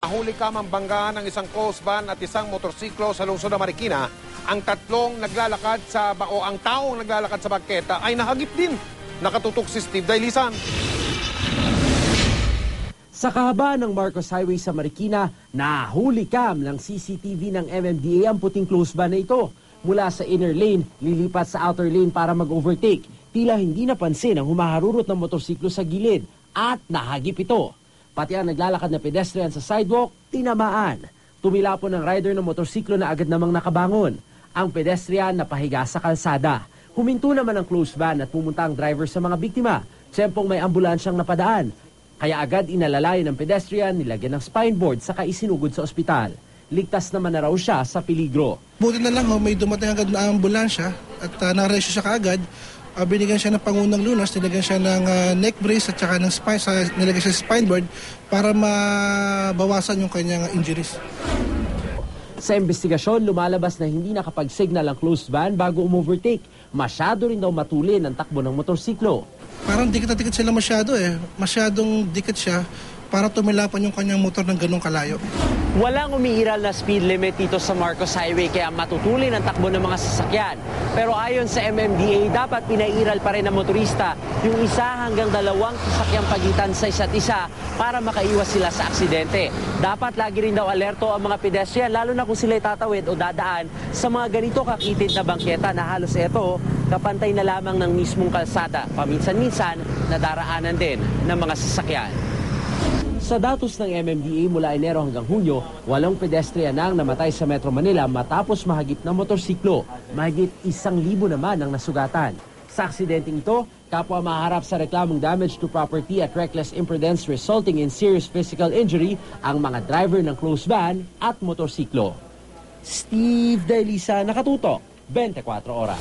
Nahuli kamang bangga ng isang close van at isang motorsiklo sa lungsod ng Marikina. Ang taong naglalakad sa bangketa ay nahagip din. Nakatutok si Steve Dailisan. Sa kahaba ng Marcos Highway sa Marikina, nahuli cam ng CCTV ng MMDA ang puting close van na ito. Mula sa inner lane, lilipat sa outer lane para mag-overtake. Tila hindi napansin ang humaharurot ng motorsiklo sa gilid at nahagip ito. Pati ang naglalakad na pedestrian sa sidewalk, tinamaan. Tumila po ng rider ng motorsiklo na agad namang nakabangon. Ang pedestrian napahiga sa kalsada. Huminto naman ang close van at pumunta ang driver sa mga biktima. Siyempong may ambulansyang napadaan. Kaya agad inalalay ng pedestrian, nilagyan ng spine board saka isinugod sa ospital. Ligtas naman na raw siya sa peligro. Buti na lang may dumating agad na ambulansya at naresyo siya kaagad. Binigyan siya ng pangunang lunas, nilagyan siya ng neck brace at saka ng nilagyan siya spine board para mabawasan yung kanyang injuries. Sa investigasyon, lumalabas na hindi nakapag-signal ang closed van bago umovertake. Masyado rin daw matulin ang takbo ng motorsiklo. Parang dikit na dikit sila masyado Masyadong dikit siya para tumilapan yung kanyang motor ng ganong kalayo. Walang umiiral na speed limit dito sa Marcos Highway kaya matutulin ang takbo ng mga sasakyan. Pero ayon sa MMDA, dapat pinairal pa rin ng motorista yung 1 hanggang 2 sasakyang pagitan sa isa't isa para makaiwas sila sa aksidente. Dapat lagi rin daw alerto ang mga pedestrian lalo na kung sila'y tatawid o dadaan sa mga ganito kakitid na bangketa na halos ito kapantay na lamang ng mismong kalsada. Paminsan-minsan nadaraanan din ng mga sasakyan. Sa datos ng MMDA mula Enero hanggang Hunyo, 8 pedestrian ang namatay sa Metro Manila matapos mahagip ng motorsiklo. Mahigit 1,000 naman ang nasugatan. Sa aksidenteng ito, kapwa maharap sa reklamong damage to property at reckless imprudence resulting in serious physical injury ang mga driver ng closed van at motorsiklo. Steve Dailisa, Nakatutok, 24 Oras.